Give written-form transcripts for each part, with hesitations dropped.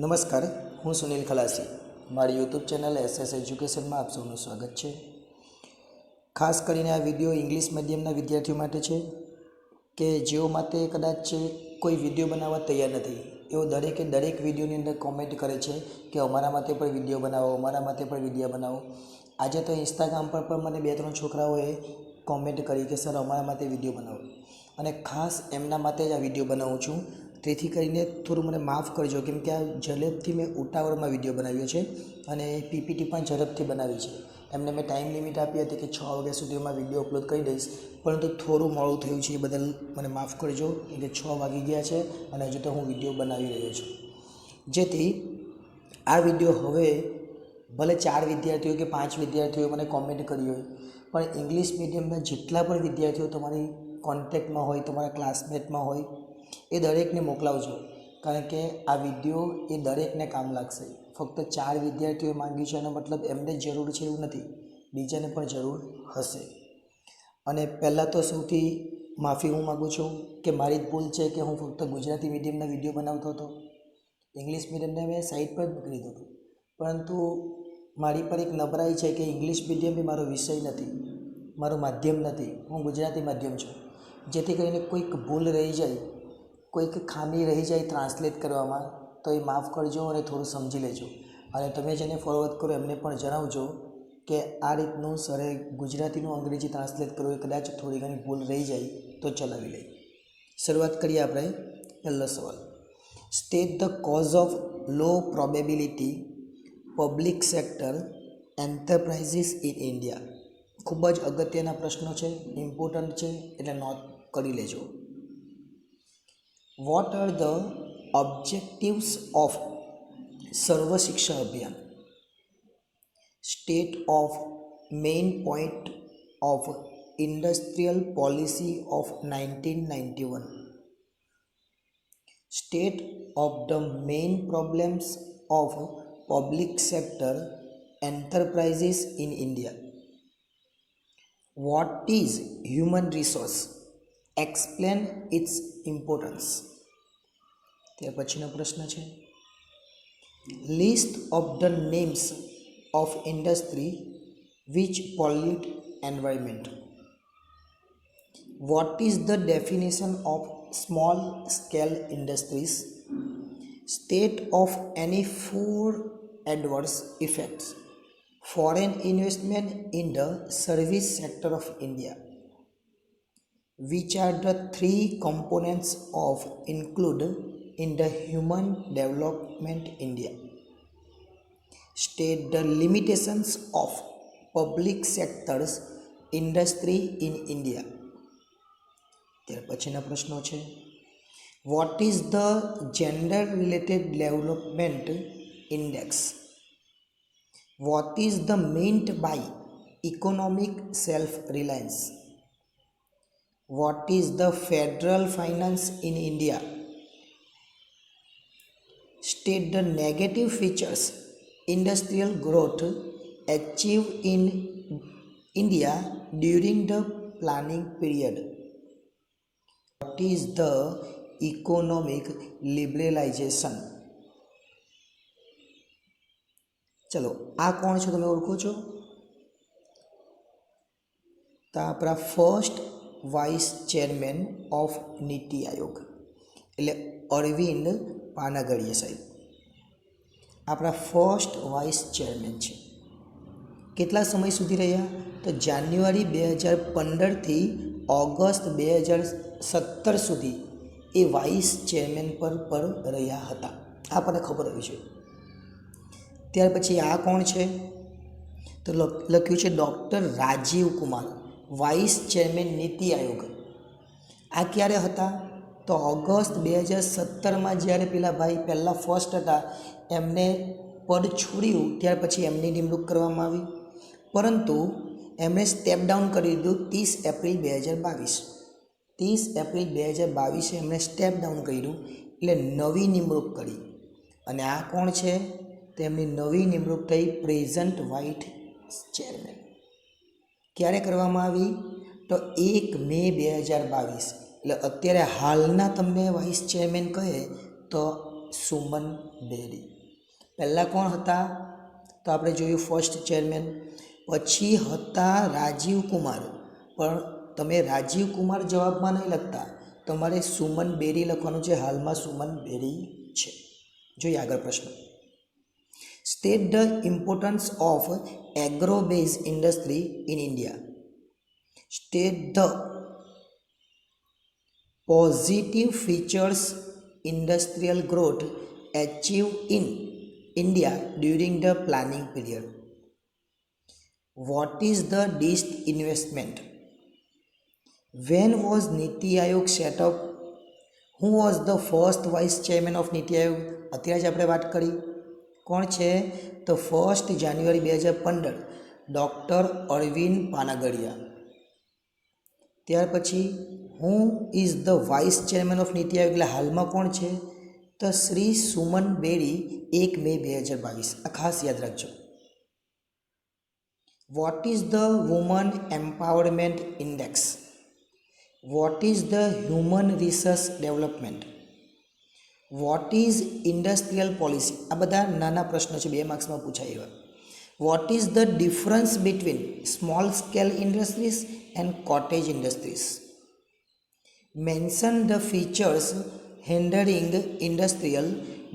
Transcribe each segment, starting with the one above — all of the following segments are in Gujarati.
નમસ્કાર, હું સુનિલ ખલાસી. મારી યુટ્યુબ ચેનલ SS એજ્યુકેશનમાં આપ સૌનું સ્વાગત છે. ખાસ કરીને આ વિડીયો ઇંગ્લિશ મીડિયમના વિદ્યાર્થીઓ માટે છે કે જેઓ માટે કદાચ કોઈ વિડીયો બનાવવા તૈયાર નથી. એઓ દરેક વિડીયોની અંદર કોમેન્ટ કરે છે કે અમારા માટે પણ વિડીયો બનાવો, અમારા માટે પણ વિડીયો બનાવો. આજે તો ઇન્સ્ટાગ્રામ પર પણ મને 2-3 છોકરાઓએ કોમેન્ટ કરી કે સર અમારા માટે વિડીયો બનાવો, અને ખાસ એમના માટે જ આ વિડીયો બનાવું છું. તેથી કરીને થોડું મને માફ કરજો, કેમ કે આ ઝડપથી મેં ઉતાવળમાં વિડીયો બનાવ્યો છે અને પીપીટી પણ ઝડપથી બનાવી છે. એમને મેં ટાઈમ લિમિટ આપી હતી કે 6 વાગ્યા સુધીમાં વિડીયો અપલોડ કરી દઈશ, પરંતુ થોડું મોડું થયું છે. એ બદલ મને માફ કરજો, કેમ કે 6 વાગી ગયા છે અને હજુ તો હું વિડીયો બનાવી રહ્યો છું. જેથી આ વિડીયો હવે ભલે 4 વિદ્યાર્થીઓ કે 5 વિદ્યાર્થીઓએ મને કોમેન્ટ કરી હોય, પણ ઇંગ્લિશ મીડિયમના જેટલા પણ વિદ્યાર્થીઓ તમારી કોન્ટેક્ટમાં હોય, તમારા ક્લાસમેટમાં હોય, એ દરેકને મોકલાવજો. કારણ કે આ વિડીયો એ દરેકને કામ લાગશે. ફક્ત 4 વિદ્યાર્થીઓએ માંગ્યું છે એનો મતલબ એમને જ જરૂર છે એવું નથી, બીજાને પણ જરૂર હશે. અને પહેલાં તો સૌથી માફી હું માગું છું કે મારી જ ભૂલ છે કે હું ફક્ત ગુજરાતી મીડિયમના વિડીયો બનાવતો હતો. ઇંગ્લિશ મીડિયમને મેં સાઈડ પર જ મૂકી દીધું હતું. પરંતુ મારી પર એક નબળાઈ છે કે ઇંગ્લિશ મીડિયમ એ મારો વિષય નથી, મારું માધ્યમ નથી. હું ગુજરાતી માધ્યમ છું. જેથી કરીને કોઈક ભૂલ રહી જાય, કોઈક ખામી રહી જાય ટ્રાન્સલેટ કરવામાં, તો એ માફ કરજો અને થોડું સમજી લેજો. અને તમે જેને ફોરવર્ડ કરો એમને પણ જણાવજો કે આ રીતનું સરે ગુજરાતીનું અંગ્રેજી ટ્રાન્સલેટ કરવું, એ કદાચ થોડી ઘણી ભૂલ રહી જાય તો ચલાવી લે. શરૂઆત કરીએ આપણે. પહેલો સવાલ: state the cause of low probability public sector enterprises in India. ખૂબ જ અગત્યના પ્રશ્નો છે, ઇમ્પોર્ટન્ટ છે, એટલે નોટ કરી લેજો. What are the objectives of Sarva Shiksha Abhiyan? State of main point of industrial policy of 1991. State of the main problems of public sector enterprises in India. What is human resource? Explain its importance. ત્યાર પછીનો પ્રશ્ન છે, list of the names of industry which pollute environment. Vote is the definition of small scale industries? State of any 4 adverse effects foreign investment in the service sector of India. Which are the 3 components of include in the Human Development India? State the limitations of public sector's industry in India. ત્યાર પછીના પ્રશ્નો છે, what is the gender related development index? What is the meant by economic self reliance? What is the federal finance in India? State the negative features industrial growth achieved in India during the planning period. What is the economic liberalization? ચલો, આ કોણ છે તમે ઓળખો છો? તો આપણા first vice chairman of Niti Aayog એટલે અરવિંદ પાનાગડિયા સાહેબ આપણા ફર્સ્ટ વાઇસ ચેરમેન છે. કેટલા સમય સુધી રહ્યા? તો જાન્યુઆરી 2015થી ઓગસ્ટ 2017 સુધી એ વાઇસ ચેરમેન પર રહ્યા હતા. આપણને ખબર હોવી જોઈએ. ત્યાર પછી આ કોણ છે? તો લખ્યું છે doctor Rajiv Kumar, vice chairman Niti Aayog. આ ક્યારે હતા? તો ઓગસ્ટ 2017માં જ્યારે પેલા ભાઈ પહેલાં ફર્સ્ટ હતા એમને પદ છોડ્યું ત્યાર પછી એમની નિમણૂક કરવામાં આવી, પરંતુ એમણે સ્ટેપ ડાઉન કરી દીધું 30 એપ્રિલ 2022. 30 એપ્રિલ 2022 એમણે સ્ટેપ ડાઉન કર્યું એટલે નવી નિમણૂક કરી. અને આ કોણ છે? તેમની નવી નિમણૂક થઈ પ્રેઝન્ટ વાઇસ ચેરમેન. ક્યારે કરવામાં આવી? તો 1 મે 2022. એટલે અત્યારે હાલના તમને વાઇસ ચેરમેન કહે તો સુમન બેરી. પહેલાં કોણ હતા? તો આપણે જોયું ફર્સ્ટ ચેરમેન. પછી હતા રાજીવ કુમાર, પણ તમે રાજીવ કુમાર જવાબમાં નહીં લખતા, તમારે સુમન બેરી લખવાનું છે. હાલમાં સુમન બેરી છે. જોઈએ આગળ પ્રશ્ન. State the importance of agro base industry in India. State the positive features industrial growth achieved in India during the planning period. What is the disinvestment? When was Niti Aayog set up? Who was the first vice chairman of Niti Aayog? અત્યારે જ આપણે વાત કરી. કોણ છે? તો 1 જાન્યુઆરી 2015 ડૉક્ટર અરવિંદ પાનાગડિયા. ત્યાર પછી who is the vice chairman of Niti Aayog, એટલે હાલમાં કોણ છે? તો શ્રી સુમન બેરી, 1 મે 2022. આ ખાસ યાદ રાખજો. What is the woman empowerment index? What is the human resource development? What is industrial policy? આ બધા નાના પ્રશ્નો છે, 2 માર્ક્સમાં પૂછાય એવા. What is the difference between small scale industries and cottage industries? Mention the features hindering industrial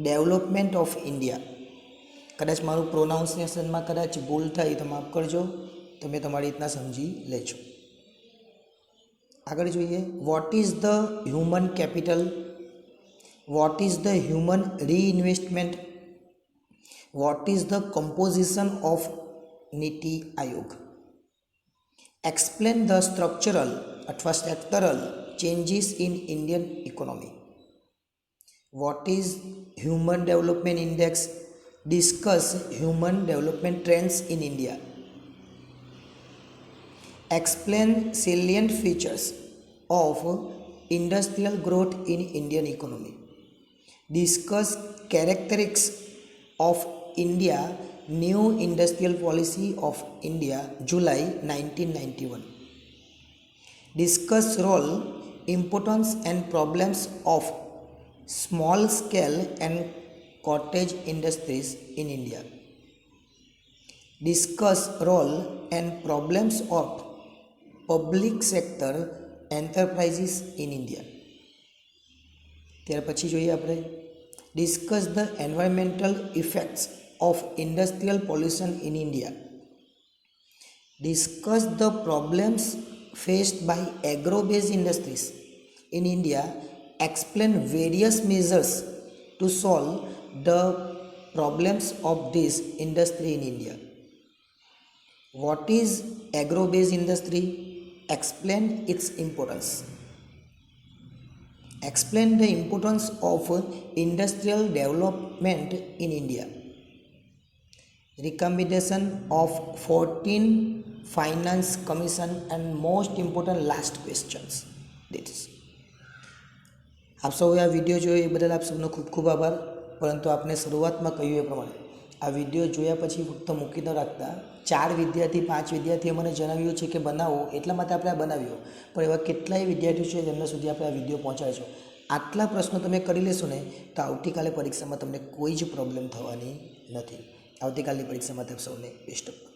development of India. કદાચ મારું પ્રોનાઉન્સિએશનમાં કદાચ ભૂલ થાય તો માફ કરજો, તમે તમારી રીતના સમજી લેજો. આગળ જોઈએ. What is the human capital? What is the human reinvestment? What is the composition of Niti Aayog? Explain the structural અથવા sectoral changes in Indian economy. What is human development index? Discuss human development trends in India. Explain salient features of industrial growth in Indian economy. Discuss characteristics of India new industrial policy of India July 1991. Discuss role, importance and problems of small scale and cottage industries in India. Discuss role and problems of public sector enterprises in India. ત્યાર પછી જોઈએ આપણે. Discuss the environmental effects of industrial pollution in India. Discuss the problems faced by agro-based industries in India. Explain various measures to solve the problems of this industry in India. What is agro-based industry? Explain its importance. Explain the importance of industrial development in India. Recommendation of 14 Finance Commission and most important last questions. This. આપ સૌએ આ વિડીયો જોયો એ બદલ આપ સૌનો ખૂબ ખૂબ આભાર. પરંતુ આપને શરૂઆતમાં કહ્યું એ પ્રમાણે આ વિડીયો જોયા પછી ફક્ત મૂકી ન રાખતા. 4 વિદ્યાર્થી 5 વિદ્યાર્થીએ મને જણાવ્યું છે કે બનાવો, એટલા માટે આપણે આ બનાવ્યો. પણ એવા કેટલાય વિદ્યાર્થીઓ છે જેમના સુધી આપણે આ વિડીયો પહોંચાડશો. આટલા પ્રશ્નો તમે કરી લેશો ને તો આવતીકાલે પરીક્ષામાં તમને કોઈ જ પ્રોબ્લેમ થવાની નથી. આવતીકાલની પરીક્ષામાં આપ સૌને બેસ્ટ ઓફ